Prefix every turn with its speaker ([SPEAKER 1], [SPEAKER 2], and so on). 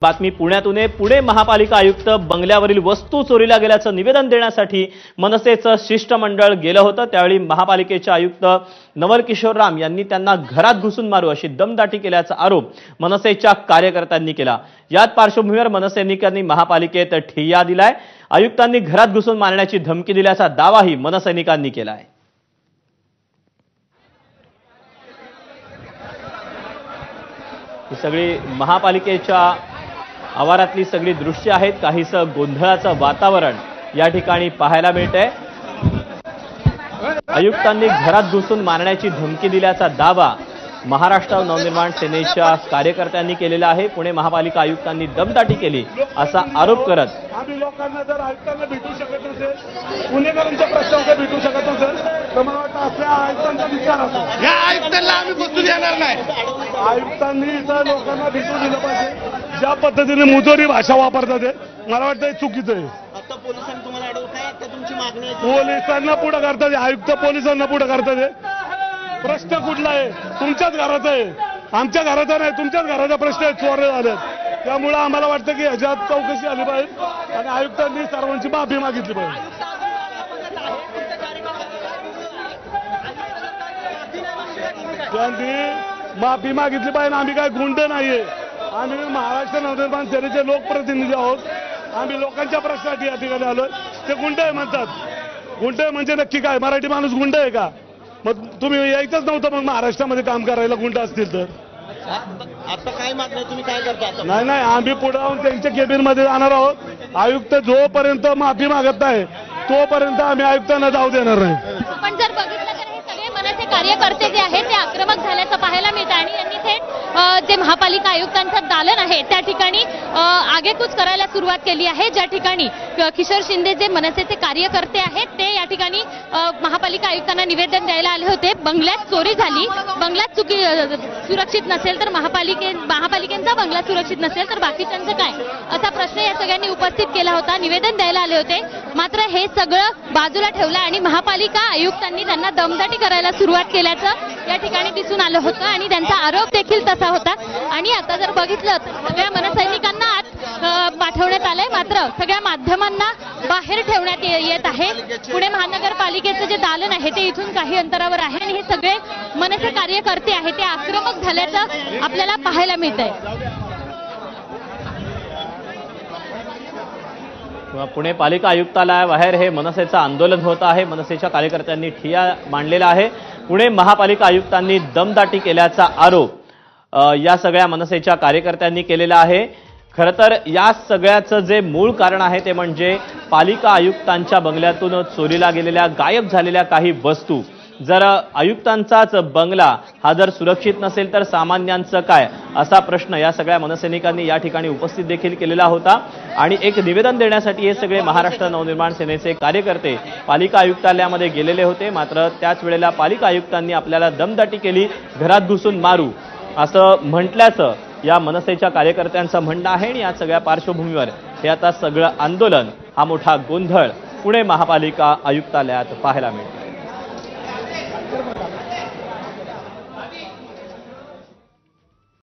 [SPEAKER 1] बातमी पुण्यातून आहे। पुणे महापालिका आयुक्त बंगल्यावरील वस्तू चोरीला गेल्याचं निवेदन देण्यासाठी मनसेचं शिष्टमंडळ गेलं होतं। त्यावेळी महापालिकेचे आयुक्त नवल किशोर राम यांनी त्यांना घरात घुसून मारू अशी दमदाटी केल्याचा आरोप मनसेच्या कार्यकर्त्यांनी केला। याच पार्श्वभूमीवर मनसैनिकांनी महापालिकेत ठिय्या दिलाय। आयुक्तांनी घरात घुसून मारण्याची धमकी दिल्याचा दावाही मनसैनिकांनी केलाय। ही सगळी महापालिकेच्या आवारातली सगळी दृश्य आहेत। काहीसं गोंधळाचं वातावरण या ठिकाणी पाहायला मिळतंय। आयुक्तांनी घरात घुसून मारण्याची धमकी दिल्याचा दावा महाराष्ट्र नवनिर्माण सेनेच्या कार्यकर्त्यांनी केलेला आहे। पुणे महापालिका आयुक्तांनी दमदाटी केली असा आरोप करत
[SPEAKER 2] आम्ही लोकांना जर आयुक्तांना भेटू शकत नसेल, पुणेकरांच्या प्रश्नांना भेटू शकत नसेल तर मला वाटतं आपल्या आयुक्तांचा विचार असतो।
[SPEAKER 3] या आयुक्तांना आम्ही बसू देणार नाही।
[SPEAKER 2] आयुक्तांनी इथं लोकांना भेटू दिलं पाहिजे। ज्या पद्धतीने मुजोरी भाषा वापरतात मला वाटतं हे चुकीचं आहे।
[SPEAKER 3] आता पोलिसांनी तुम्हाला अडवताय का तुमची मागणी आहे?
[SPEAKER 2] पोलिसांना पुढे करतात, आयुक्त पोलिसांना पुढे करतात। प्रश्न कुठला आहे? तुमच्याच घराचा आहे, आमच्या घराचा नाही। तुमच्याच घराचा प्रश्न आहे, चोरी झालेत। त्यामुळे आम्हाला वाटतं की ह्याच्यात चौकशी आली पाहिजे आणि आयुक्तांनी सर्वांची माफी मागितली पाहिजे। त्यांनी माफी मागितली पाहिजे। आम्ही काय गुंड नाहीये, आम्ही महाराष्ट्र नवनिर्माण सेनेचे लोकप्रतिनिधी आहोत। आम्ही लोकांच्या प्रश्नासाठी या ठिकाणी आलोय। ते गुंड आहे म्हणतात। गुंड म्हणजे नक्की काय? मराठी माणूस गुंड आहे का? मग तुम्ही यायचंच नव्हतं मग महाराष्ट्रामध्ये काम करायला गुंड असतील तर?
[SPEAKER 3] आता काय मागणी तुम्ही काय करता?
[SPEAKER 2] नाही, आम्ही पुढे जाऊन त्यांच्या केबिनमध्ये जाणार आहोत। आयुक्त जोपर्यंत माफी मागत नाही तोपर्यंत आम्ही आयुक्तांना जाऊ देणार नाही।
[SPEAKER 4] पण जर बघितलं तर हे सगळे मनसे कार्यकर्ते जे आहेत ते आक्रमक झाल्याचं पाहायला मिळतं आणि यांनी थेट जे महापालिका आयुक्तांचं दालन आहे त्या ठिकाणी आगेकूच करायला सुरुवात केली आहे। ज्या ठिकाणी किशोर शिंदे जे मनसेचे कार्यकर्ते आहेत ते या ठिकाणी महापालिका आयुक्तांना निवेदन द्यायला आले होते। बंगल्यात चोरी झाली, बंगल्यात सुरक्षित नसेल तर महापालिकेचा बंगला सुरक्षित नसेल तर बाकीच्यांचं काय, असा प्रश्न या सगळ्यांनी उपस्थित केला होता। निवेदन द्यायला आले होते, मात्र हे सगळं बाजूला ठेवलं आणि महापालिका आयुक्तांनी त्यांना दमदाटी करायला सुरुवात केल्याचं या ठिकाणी दिसून आलं होतं आणि त्यांचा आरोप देखील तसा होता। आणि आता जर बघितलं तर सगळ्या मनसैनिकांना आत पाठवण्यात आलंय, मात्र सगळ्या माध्यमांना बाहेर ठेवण्यात येत आहे। पुणे महानगरपालिकेचं जे दालन आहे ते इथून काही अंतरावर आहे आणि हे सगळे मनसे कार्यकर्ते आहेत ते आक्रमक झाल्याचं आपल्याला पाहायला मिळतंय।
[SPEAKER 1] पुणे पालिका आयुक्तालयाबाहेर हे मनसेचं आंदोलन होत आहे। मनसेच्या कार्यकर्त्यांनी ठिय्या मांडलेला आहे। पुणे महापालिका आयुक्तांनी दमदाटी केल्याचा आरोप या सगळ्या मनसेच्या कार्यकर्त्यांनी केलेला आहे। खरं तर या सगळ्याचं जे मूळ कारण आहे ते म्हणजे पालिका आयुक्तांच्या बंगल्यातून चोरीला गेलेल्या गायब झालेल्या काही वस्तू। जर आयुक्तांचाच बंगला हा जर सुरक्षित नसेल तर सामान्यांचं काय, असा प्रश्न या सगळ्या मनसैनिकांनी या ठिकाणी उपस्थित देखील केलेला होता। आणि एक निवेदन देण्यासाठी हे सगळे महाराष्ट्र नवनिर्माण सेनेचे कार्यकर्ते पालिका आयुक्तालयामध्ये गेलेले होते, मात्र त्याच वेळेला पालिका आयुक्तांनी आपल्याला दमदाटी केली, घरात घुसून मारू असं म्हटल्याचं या मनसेच्या कार्यकर्त्यांचं म्हणणं आहे। आणि या सगळ्या पार्श्वभूमीवर हे आता सगळं आंदोलन, हा मोठा गोंधळ पुणे महापालिका आयुक्तालयात पाहायला मिळतो।